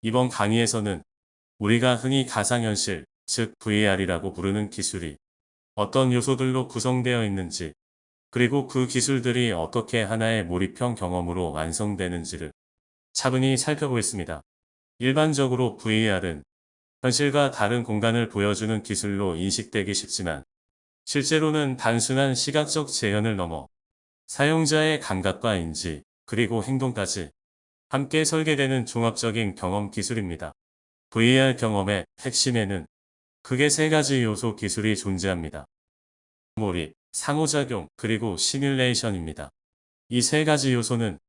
이번 강의에서는 우리가 흔히 가상현실, 즉 VR이라고 부르는 기술이 어떤 요소들로 구성되어 있는지, 그리고 그 기술들이 어떻게 하나의 몰입형 경험으로 완성되는지를 차분히 살펴보겠습니다. 일반적으로 VR은 현실과 다른 공간을 보여주는 기술로 인식되기 쉽지만, 실제로는 단순한 시각적 재현을 넘어 사용자의 감각과 인지, 그리고 행동까지 함께 설계되는 종합적인 경험 기술입니다. VR 경험의 핵심에는 크게 세 가지 요소 기술이 존재합니다. 몰입, 상호작용, 그리고 시뮬레이션입니다. 이 세 가지 요소는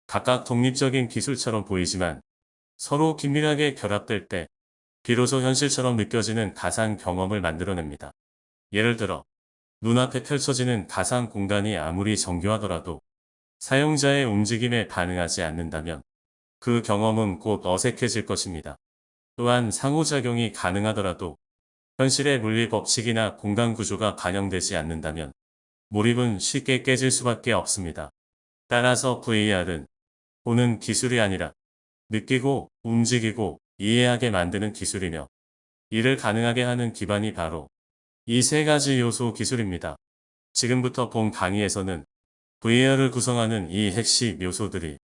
각각 독립적인 기술처럼 보이지만 서로 긴밀하게 결합될 때 비로소 현실처럼 느껴지는 가상 경험을 만들어냅니다. 예를 들어, 눈앞에 펼쳐지는 가상 공간이 아무리 정교하더라도 사용자의 움직임에 반응하지 않는다면 그 경험은 곧 어색해질 것입니다. 또한 상호작용이 가능하더라도 현실의 물리 법칙이나 공간 구조가 반영되지 않는다면 몰입은 쉽게 깨질 수밖에 없습니다. 따라서 VR은 보는 기술이 아니라 느끼고, 움직이고, 이해하게 만드는 기술이며, 이를 가능하게 하는 기반이 바로 이 세 가지 요소 기술입니다. 지금부터 본 강의에서는 VR을 구성하는 이 핵심 요소들이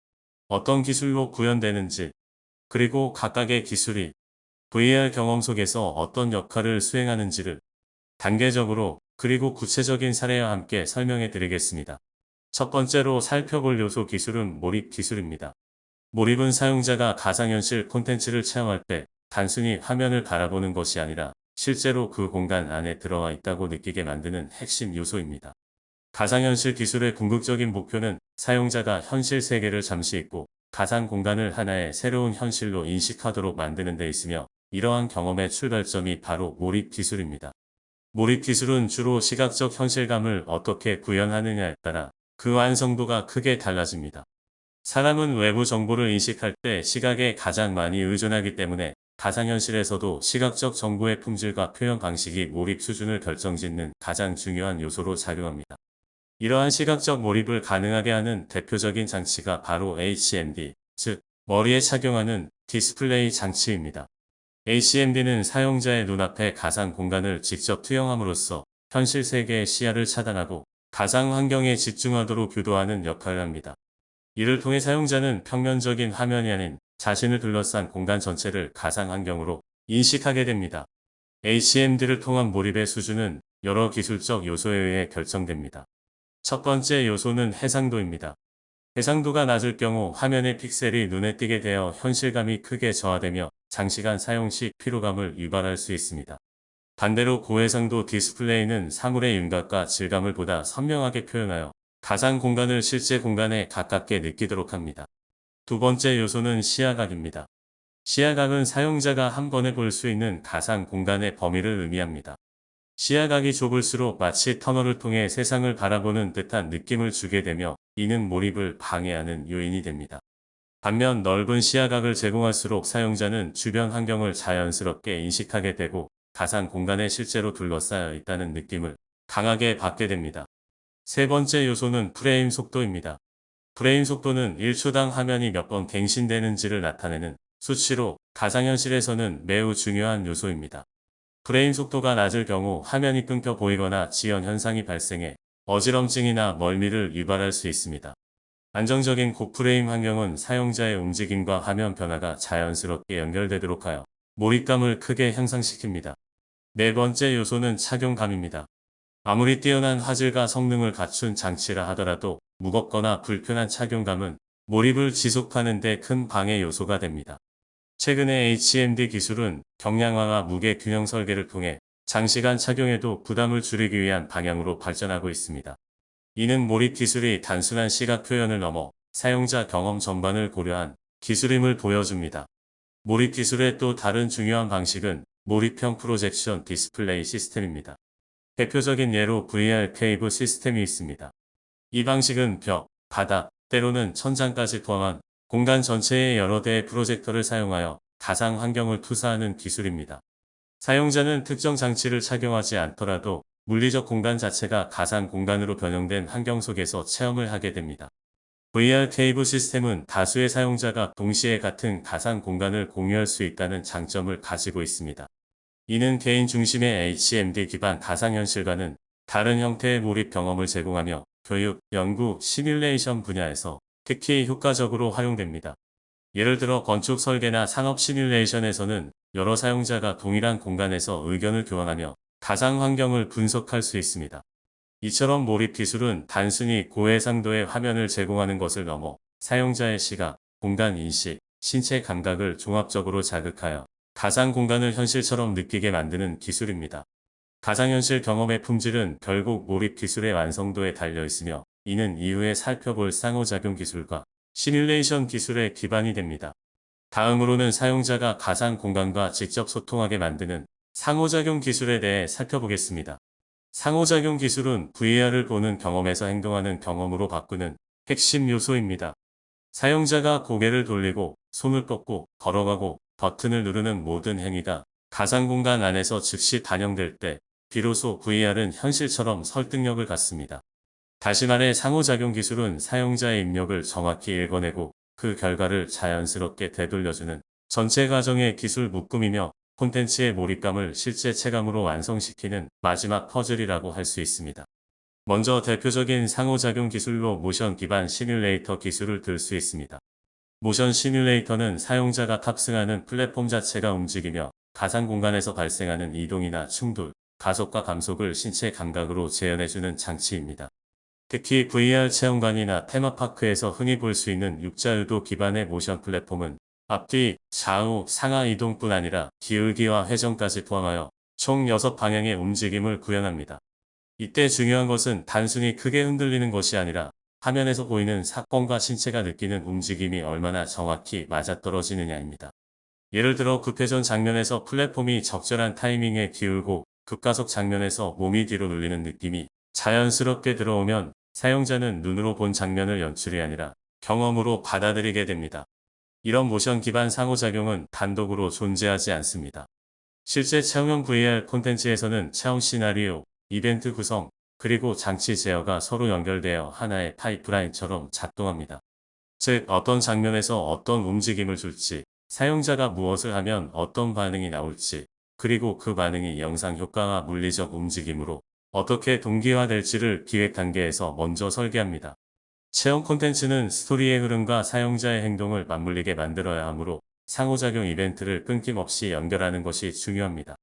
어떤 기술로 구현되는지, 그리고 각각의 기술이 VR 경험 속에서 어떤 역할을 수행하는지를 단계적으로 그리고 구체적인 사례와 함께 설명해 드리겠습니다. 첫 번째로 살펴볼 요소 기술은 몰입 기술입니다. 몰입은 사용자가 가상현실 콘텐츠를 체험할 때 단순히 화면을 바라보는 것이 아니라 실제로 그 공간 안에 들어와 있다고 느끼게 만드는 핵심 요소입니다. 가상현실 기술의 궁극적인 목표는 사용자가 현실 세계를 잠시 잊고 가상 공간을 하나의 새로운 현실로 인식하도록 만드는 데 있으며, 이러한 경험의 출발점이 바로 몰입 기술입니다. 몰입 기술은 주로 시각적 현실감을 어떻게 구현하느냐에 따라 그 완성도가 크게 달라집니다. 사람은 외부 정보를 인식할 때 시각에 가장 많이 의존하기 때문에 가상현실에서도 시각적 정보의 품질과 표현 방식이 몰입 수준을 결정짓는 가장 중요한 요소로 작용합니다. 이러한 시각적 몰입을 가능하게 하는 대표적인 장치가 바로 HMD, 즉 머리에 착용하는 디스플레이 장치입니다. HMD는 사용자의 눈앞에 가상 공간을 직접 투영함으로써 현실 세계의 시야를 차단하고 가상 환경에 집중하도록 유도하는 역할을 합니다. 이를 통해 사용자는 평면적인 화면이 아닌 자신을 둘러싼 공간 전체를 가상 환경으로 인식하게 됩니다. HMD를 통한 몰입의 수준은 여러 기술적 요소에 의해 결정됩니다. 첫 번째 요소는 해상도입니다. 해상도가 낮을 경우 화면의 픽셀이 눈에 띄게 되어 현실감이 크게 저하되며 장시간 사용 시 피로감을 유발할 수 있습니다. 반대로 고해상도 디스플레이는 사물의 윤곽과 질감을 보다 선명하게 표현하여 가상 공간을 실제 공간에 가깝게 느끼도록 합니다. 두 번째 요소는 시야각입니다. 시야각은 사용자가 한 번에 볼 수 있는 가상 공간의 범위를 의미합니다. 시야각이 좁을수록 마치 터널을 통해 세상을 바라보는 듯한 느낌을 주게 되며, 이는 몰입을 방해하는 요인이 됩니다. 반면 넓은 시야각을 제공할수록 사용자는 주변 환경을 자연스럽게 인식하게 되고 가상 공간에 실제로 둘러싸여 있다는 느낌을 강하게 받게 됩니다. 세 번째 요소는 프레임 속도입니다. 프레임 속도는 1초당 화면이 몇 번 갱신되는지를 나타내는 수치로 가상현실에서는 매우 중요한 요소입니다. 프레임 속도가 낮을 경우 화면이 끊겨 보이거나 지연 현상이 발생해 어지럼증이나 멀미를 유발할 수 있습니다. 안정적인 고프레임 환경은 사용자의 움직임과 화면 변화가 자연스럽게 연결되도록 하여 몰입감을 크게 향상시킵니다. 네 번째 요소는 착용감입니다. 아무리 뛰어난 화질과 성능을 갖춘 장치라 하더라도 무겁거나 불편한 착용감은 몰입을 지속하는 데 큰 방해 요소가 됩니다. 최근에 HMD 기술은 경량화와 무게 균형 설계를 통해 장시간 착용에도 부담을 줄이기 위한 방향으로 발전하고 있습니다. 이는 몰입 기술이 단순한 시각 표현을 넘어 사용자 경험 전반을 고려한 기술임을 보여줍니다. 몰입 기술의 또 다른 중요한 방식은 몰입형 프로젝션 디스플레이 시스템입니다. 대표적인 예로 VR 케이브 시스템이 있습니다. 이 방식은 벽, 바닥, 때로는 천장까지 포함한 공간 전체에 여러 대의 프로젝터를 사용하여 가상 환경을 투사하는 기술입니다. 사용자는 특정 장치를 착용하지 않더라도 물리적 공간 자체가 가상 공간으로 변형된 환경 속에서 체험을 하게 됩니다. VR 케이브 시스템은 다수의 사용자가 동시에 같은 가상 공간을 공유할 수 있다는 장점을 가지고 있습니다. 이는 개인 중심의 HMD 기반 가상현실과는 다른 형태의 몰입 경험을 제공하며 교육, 연구, 시뮬레이션 분야에서 특히 효과적으로 활용됩니다. 예를 들어 건축 설계나 상업 시뮬레이션에서는 여러 사용자가 동일한 공간에서 의견을 교환하며 가상 환경을 분석할 수 있습니다. 이처럼 몰입 기술은 단순히 고해상도의 화면을 제공하는 것을 넘어 사용자의 시각, 공간 인식, 신체 감각을 종합적으로 자극하여 가상 공간을 현실처럼 느끼게 만드는 기술입니다. 가상현실 경험의 품질은 결국 몰입 기술의 완성도에 달려 있으며, 이는 이후에 살펴볼 상호작용 기술과 시뮬레이션 기술의 기반이 됩니다. 다음으로는 사용자가 가상 공간과 직접 소통하게 만드는 상호작용 기술에 대해 살펴보겠습니다. 상호작용 기술은 VR을 보는 경험에서 행동하는 경험으로 바꾸는 핵심 요소입니다. 사용자가 고개를 돌리고 손을 뻗고 걸어가고 버튼을 누르는 모든 행위가 가상 공간 안에서 즉시 반영될 때 비로소 VR은 현실처럼 설득력을 갖습니다. 다시 말해 상호작용 기술은 사용자의 입력을 정확히 읽어내고 그 결과를 자연스럽게 되돌려주는 전체 과정의 기술 묶음이며, 콘텐츠의 몰입감을 실제 체감으로 완성시키는 마지막 퍼즐이라고 할 수 있습니다. 먼저 대표적인 상호작용 기술로 모션 기반 시뮬레이터 기술을 들 수 있습니다. 모션 시뮬레이터는 사용자가 탑승하는 플랫폼 자체가 움직이며 가상 공간에서 발생하는 이동이나 충돌, 가속과 감속을 신체 감각으로 재현해주는 장치입니다. 특히 VR 체험관이나 테마파크에서 흔히 볼 수 있는 육자유도 기반의 모션 플랫폼은 앞뒤, 좌우, 상하 이동뿐 아니라 기울기와 회전까지 포함하여 총 6방향의 움직임을 구현합니다. 이때 중요한 것은 단순히 크게 흔들리는 것이 아니라 화면에서 보이는 사건과 신체가 느끼는 움직임이 얼마나 정확히 맞아떨어지느냐입니다. 예를 들어 급회전 장면에서 플랫폼이 적절한 타이밍에 기울고, 급가속 장면에서 몸이 뒤로 눌리는 느낌이 자연스럽게 들어오면 사용자는 눈으로 본 장면을 연출이 아니라 경험으로 받아들이게 됩니다. 이런 모션 기반 상호작용은 단독으로 존재하지 않습니다. 실제 체험형 VR 콘텐츠에서는 체험 시나리오, 이벤트 구성, 그리고 장치 제어가 서로 연결되어 하나의 파이프라인처럼 작동합니다. 즉, 어떤 장면에서 어떤 움직임을 줄지, 사용자가 무엇을 하면 어떤 반응이 나올지, 그리고 그 반응이 영상 효과와 물리적 움직임으로 어떻게 동기화될지를 기획 단계에서 먼저 설계합니다. 체험 콘텐츠는 스토리의 흐름과 사용자의 행동을 맞물리게 만들어야 하므로 상호작용 이벤트를 끊김없이 연결하는 것이 중요합니다.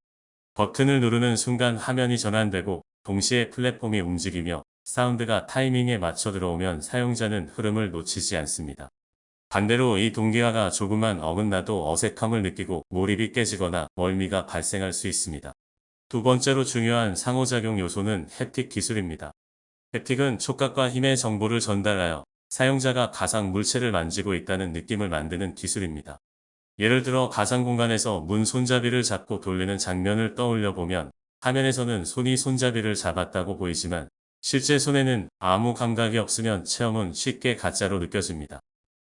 버튼을 누르는 순간 화면이 전환되고 동시에 플랫폼이 움직이며 사운드가 타이밍에 맞춰 들어오면 사용자는 흐름을 놓치지 않습니다. 반대로 이 동기화가 조금만 어긋나도 어색함을 느끼고 몰입이 깨지거나 멀미가 발생할 수 있습니다. 두 번째로 중요한 상호작용 요소는 햅틱 기술입니다. 햅틱은 촉각과 힘의 정보를 전달하여 사용자가 가상 물체를 만지고 있다는 느낌을 만드는 기술입니다. 예를 들어 가상 공간에서 문 손잡이를 잡고 돌리는 장면을 떠올려 보면, 화면에서는 손이 손잡이를 잡았다고 보이지만 실제 손에는 아무 감각이 없으면 체험은 쉽게 가짜로 느껴집니다.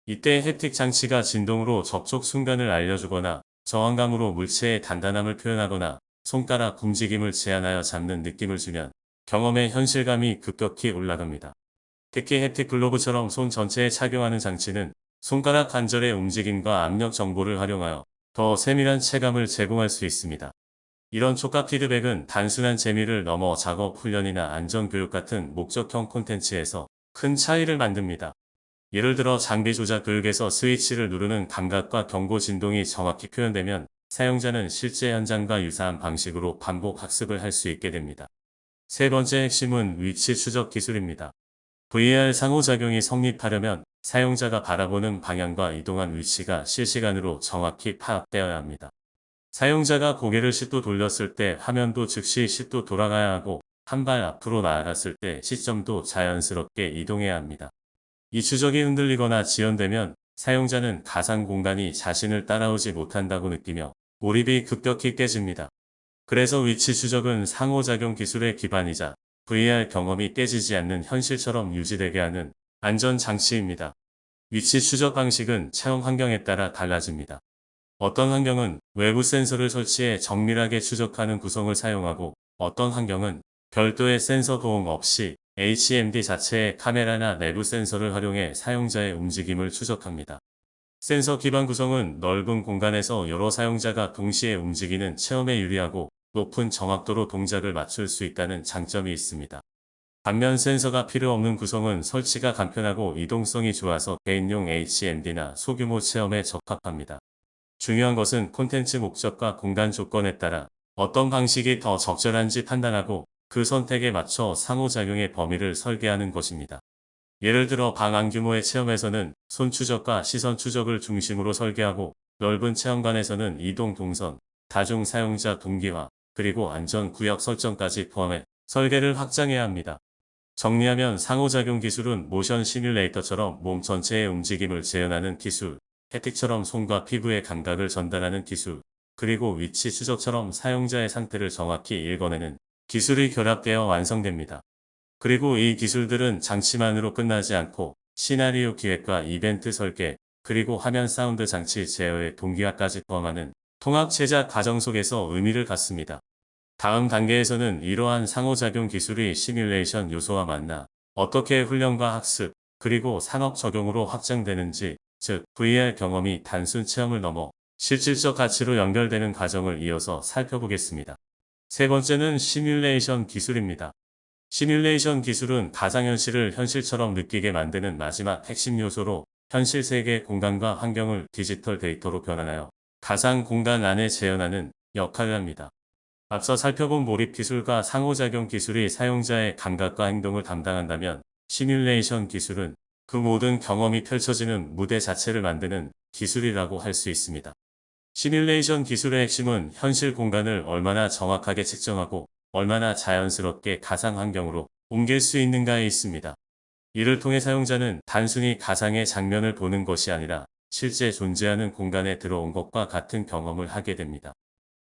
이때 햅틱 장치가 진동으로 접촉 순간을 알려주거나, 저항감으로 물체의 단단함을 표현하거나, 손가락 움직임을 제한하여 잡는 느낌을 주면 경험의 현실감이 급격히 올라갑니다. 특히 햅틱 글로브처럼 손 전체에 착용하는 장치는 손가락 관절의 움직임과 압력 정보를 활용하여 더 세밀한 체감을 제공할 수 있습니다. 이런 촉각 피드백은 단순한 재미를 넘어 작업 훈련이나 안전교육 같은 목적형 콘텐츠에서 큰 차이를 만듭니다. 예를 들어 장비 조작 교육에서 스위치를 누르는 감각과 경고 진동이 정확히 표현되면 사용자는 실제 현장과 유사한 방식으로 반복 학습을 할 수 있게 됩니다. 세 번째 핵심은 위치 추적 기술입니다. VR 상호작용이 성립하려면 사용자가 바라보는 방향과 이동한 위치가 실시간으로 정확히 파악되어야 합니다. 사용자가 고개를 10도 돌렸을 때 화면도 즉시 10도 돌아가야 하고, 한 발 앞으로 나아갔을 때 시점도 자연스럽게 이동해야 합니다. 이 추적이 흔들리거나 지연되면 사용자는 가상 공간이 자신을 따라오지 못한다고 느끼며 몰입이 급격히 깨집니다. 그래서 위치 추적은 상호작용 기술의 기반이자 VR 경험이 깨지지 않는 현실처럼 유지되게 하는 안전 장치입니다. 위치 추적 방식은 체험 환경에 따라 달라집니다. 어떤 환경은 외부 센서를 설치해 정밀하게 추적하는 구성을 사용하고, 어떤 환경은 별도의 센서 도움 없이 HMD 자체의 카메라나 내부 센서를 활용해 사용자의 움직임을 추적합니다. 센서 기반 구성은 넓은 공간에서 여러 사용자가 동시에 움직이는 체험에 유리하고 높은 정확도로 동작을 맞출 수 있다는 장점이 있습니다. 반면 센서가 필요 없는 구성은 설치가 간편하고 이동성이 좋아서 개인용 HMD나 소규모 체험에 적합합니다. 중요한 것은 콘텐츠 목적과 공간 조건에 따라 어떤 방식이 더 적절한지 판단하고 그 선택에 맞춰 상호작용의 범위를 설계하는 것입니다. 예를 들어 방 안 규모의 체험에서는 손 추적과 시선 추적을 중심으로 설계하고 넓은 체험관에서는 이동 동선, 다중 사용자 동기화, 그리고 안전 구역 설정까지 포함해 설계를 확장해야 합니다. 정리하면 상호작용 기술은 모션 시뮬레이터처럼 몸 전체의 움직임을 재현하는 기술, 햅틱처럼 손과 피부의 감각을 전달하는 기술, 그리고 위치 추적처럼 사용자의 상태를 정확히 읽어내는 기술이 결합되어 완성됩니다. 그리고 이 기술들은 장치만으로 끝나지 않고 시나리오 기획과 이벤트 설계, 그리고 화면 사운드 장치 제어의 동기화까지 포함하는 통합 제작 과정 속에서 의미를 갖습니다. 다음 단계에서는 이러한 상호작용 기술이 시뮬레이션 요소와 만나 어떻게 훈련과 학습, 그리고 산업 적용으로 확장되는지, 즉 VR 경험이 단순 체험을 넘어 실질적 가치로 연결되는 과정을 이어서 살펴보겠습니다. 세 번째는 시뮬레이션 기술입니다. 시뮬레이션 기술은 가상현실을 현실처럼 느끼게 만드는 마지막 핵심 요소로 현실 세계 공간과 환경을 디지털 데이터로 변환하여 가상 공간 안에 재현하는 역할을 합니다. 앞서 살펴본 몰입 기술과 상호작용 기술이 사용자의 감각과 행동을 담당한다면 시뮬레이션 기술은 그 모든 경험이 펼쳐지는 무대 자체를 만드는 기술이라고 할 수 있습니다. 시뮬레이션 기술의 핵심은 현실 공간을 얼마나 정확하게 측정하고 얼마나 자연스럽게 가상 환경으로 옮길 수 있는가에 있습니다. 이를 통해 사용자는 단순히 가상의 장면을 보는 것이 아니라 실제 존재하는 공간에 들어온 것과 같은 경험을 하게 됩니다.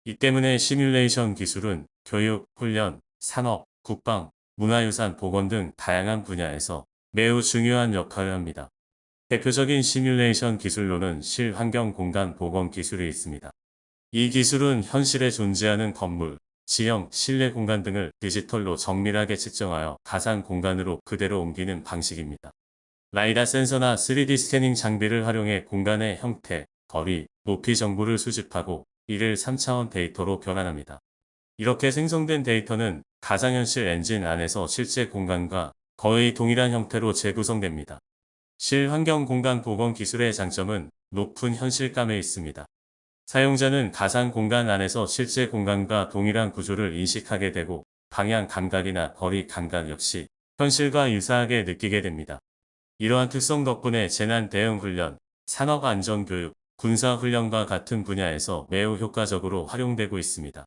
이 때문에 시뮬레이션 기술은 교육, 훈련, 산업, 국방, 문화유산, 보건 등 다양한 분야에서 매우 중요한 역할을 합니다. 대표적인 시뮬레이션 기술로는 실환경 공간 복원 기술이 있습니다. 이 기술은 현실에 존재하는 건물, 지형, 실내 공간 등을 디지털로 정밀하게 측정하여 가상 공간으로 그대로 옮기는 방식입니다. 라이다 센서나 3D 스캐닝 장비를 활용해 공간의 형태, 거리, 높이 정보를 수집하고 이를 3차원 데이터로 변환합니다. 이렇게 생성된 데이터는 가상현실 엔진 안에서 실제 공간과 거의 동일한 형태로 재구성됩니다. 실환경 공간 복원 기술의 장점은 높은 현실감에 있습니다. 사용자는 가상 공간 안에서 실제 공간과 동일한 구조를 인식하게 되고 방향 감각이나 거리 감각 역시 현실과 유사하게 느끼게 됩니다. 이러한 특성 덕분에 재난 대응 훈련, 산업 안전 교육, 군사 훈련과 같은 분야에서 매우 효과적으로 활용되고 있습니다.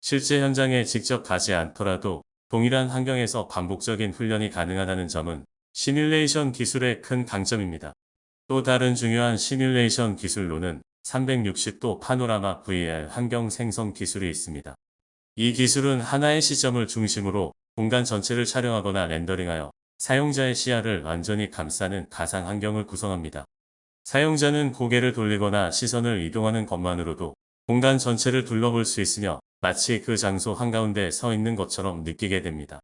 실제 현장에 직접 가지 않더라도 동일한 환경에서 반복적인 훈련이 가능하다는 점은 시뮬레이션 기술의 큰 강점입니다. 또 다른 중요한 시뮬레이션 기술로는 360도 파노라마 VR 환경 생성 기술이 있습니다. 이 기술은 하나의 시점을 중심으로 공간 전체를 촬영하거나 렌더링하여 사용자의 시야를 완전히 감싸는 가상 환경을 구성합니다. 사용자는 고개를 돌리거나 시선을 이동하는 것만으로도 공간 전체를 둘러볼 수 있으며 마치 그 장소 한가운데 서 있는 것처럼 느끼게 됩니다.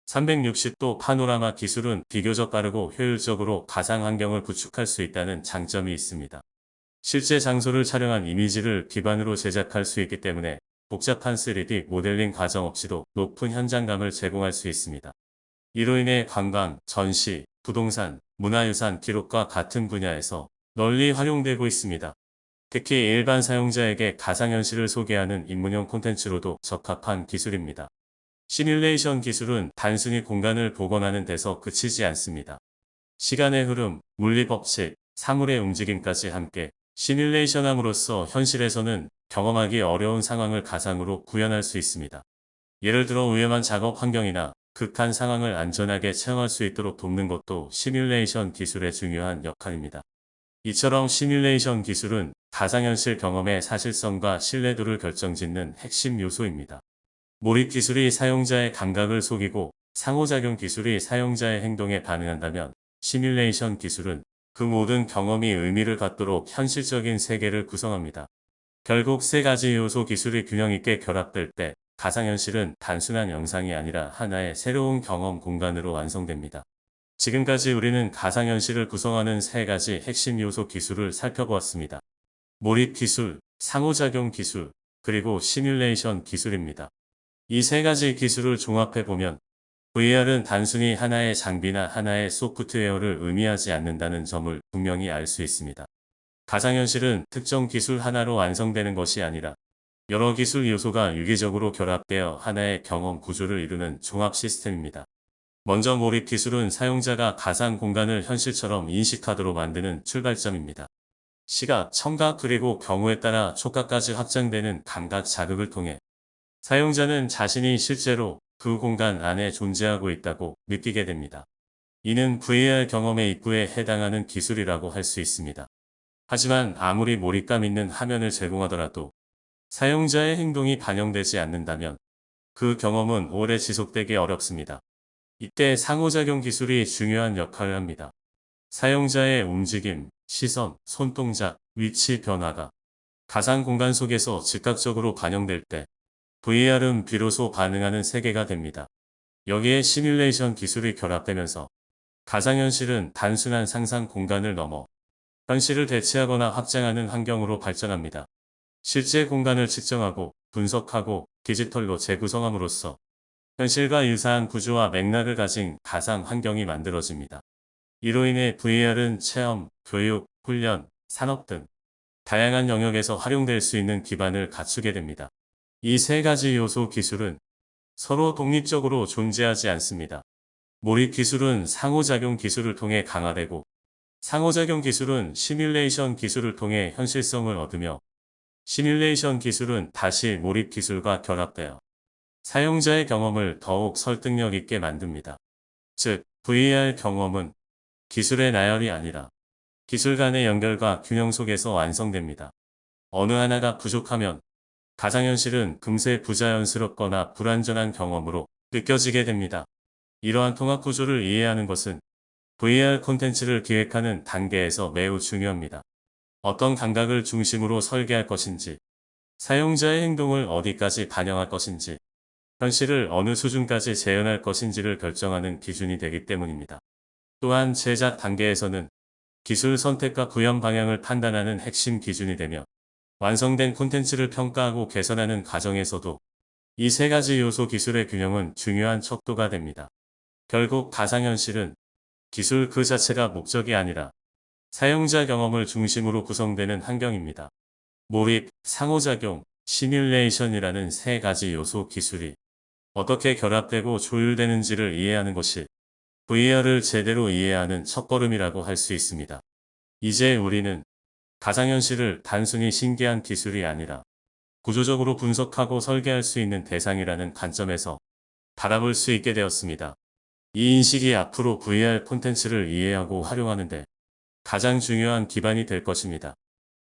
360도 파노라마 기술은 비교적 빠르고 효율적으로 가상 환경을 구축할 수 있다는 장점이 있습니다. 실제 장소를 촬영한 이미지를 기반으로 제작할 수 있기 때문에 복잡한 3D 모델링 과정 없이도 높은 현장감을 제공할 수 있습니다. 이로 인해 관광, 전시, 부동산, 문화유산, 기록과 같은 분야에서 널리 활용되고 있습니다. 특히 일반 사용자에게 가상현실을 소개하는 입문용 콘텐츠로도 적합한 기술입니다. 시뮬레이션 기술은 단순히 공간을 복원하는 데서 그치지 않습니다. 시간의 흐름, 물리법칙, 사물의 움직임까지 함께 시뮬레이션함으로써 현실에서는 경험하기 어려운 상황을 가상으로 구현할 수 있습니다. 예를 들어 위험한 작업 환경이나 극한 상황을 안전하게 체험할 수 있도록 돕는 것도 시뮬레이션 기술의 중요한 역할입니다. 이처럼 시뮬레이션 기술은 가상현실 경험의 사실성과 신뢰도를 결정짓는 핵심 요소입니다. 몰입 기술이 사용자의 감각을 속이고 상호작용 기술이 사용자의 행동에 반응한다면 시뮬레이션 기술은 그 모든 경험이 의미를 갖도록 현실적인 세계를 구성합니다. 결국 세 가지 요소 기술이 균형 있게 결합될 때 가상현실은 단순한 영상이 아니라 하나의 새로운 경험 공간으로 완성됩니다. 지금까지 우리는 가상현실을 구성하는 세 가지 핵심 요소 기술을 살펴보았습니다. 몰입 기술, 상호작용 기술, 그리고 시뮬레이션 기술입니다. 이 세 가지 기술을 종합해보면 VR은 단순히 하나의 장비나 하나의 소프트웨어를 의미하지 않는다는 점을 분명히 알 수 있습니다. 가상현실은 특정 기술 하나로 완성되는 것이 아니라 여러 기술 요소가 유기적으로 결합되어 하나의 경험 구조를 이루는 종합 시스템입니다. 먼저 몰입 기술은 사용자가 가상 공간을 현실처럼 인식하도록 만드는 출발점입니다. 시각, 청각 그리고 경우에 따라 촉각까지 확장되는 감각 자극을 통해 사용자는 자신이 실제로 그 공간 안에 존재하고 있다고 느끼게 됩니다. 이는 VR 경험의 입구에 해당하는 기술이라고 할 수 있습니다. 하지만 아무리 몰입감 있는 화면을 제공하더라도 사용자의 행동이 반영되지 않는다면 그 경험은 오래 지속되기 어렵습니다. 이때 상호작용 기술이 중요한 역할을 합니다. 사용자의 움직임, 시선, 손동작, 위치 변화가 가상 공간 속에서 즉각적으로 반영될 때 VR은 비로소 반응하는 세계가 됩니다. 여기에 시뮬레이션 기술이 결합되면서 가상현실은 단순한 상상 공간을 넘어 현실을 대체하거나 확장하는 환경으로 발전합니다. 실제 공간을 측정하고 분석하고 디지털로 재구성함으로써 현실과 유사한 구조와 맥락을 가진 가상 환경이 만들어집니다. 이로 인해 VR은 체험, 교육, 훈련, 산업 등 다양한 영역에서 활용될 수 있는 기반을 갖추게 됩니다. 이 세 가지 요소 기술은 서로 독립적으로 존재하지 않습니다. 몰입 기술은 상호작용 기술을 통해 강화되고 상호작용 기술은 시뮬레이션 기술을 통해 현실성을 얻으며 시뮬레이션 기술은 다시 몰입 기술과 결합되어 사용자의 경험을 더욱 설득력 있게 만듭니다. 즉, VR 경험은 기술의 나열이 아니라 기술 간의 연결과 균형 속에서 완성됩니다. 어느 하나가 부족하면 가상현실은 금세 부자연스럽거나 불완전한 경험으로 느껴지게 됩니다. 이러한 통합 구조를 이해하는 것은 VR 콘텐츠를 기획하는 단계에서 매우 중요합니다. 어떤 감각을 중심으로 설계할 것인지, 사용자의 행동을 어디까지 반영할 것인지, 현실을 어느 수준까지 재현할 것인지를 결정하는 기준이 되기 때문입니다. 또한 제작 단계에서는 기술 선택과 구현 방향을 판단하는 핵심 기준이 되며 완성된 콘텐츠를 평가하고 개선하는 과정에서도 이 세 가지 요소 기술의 균형은 중요한 척도가 됩니다. 결국 가상현실은 기술 그 자체가 목적이 아니라 사용자 경험을 중심으로 구성되는 환경입니다. 몰입, 상호작용, 시뮬레이션이라는 세 가지 요소 기술이 어떻게 결합되고 조율되는지를 이해하는 것이 VR을 제대로 이해하는 첫걸음이라고 할 수 있습니다. 이제 우리는 가상현실을 단순히 신기한 기술이 아니라 구조적으로 분석하고 설계할 수 있는 대상이라는 관점에서 바라볼 수 있게 되었습니다. 이 인식이 앞으로 VR 콘텐츠를 이해하고 활용하는 데 가장 중요한 기반이 될 것입니다.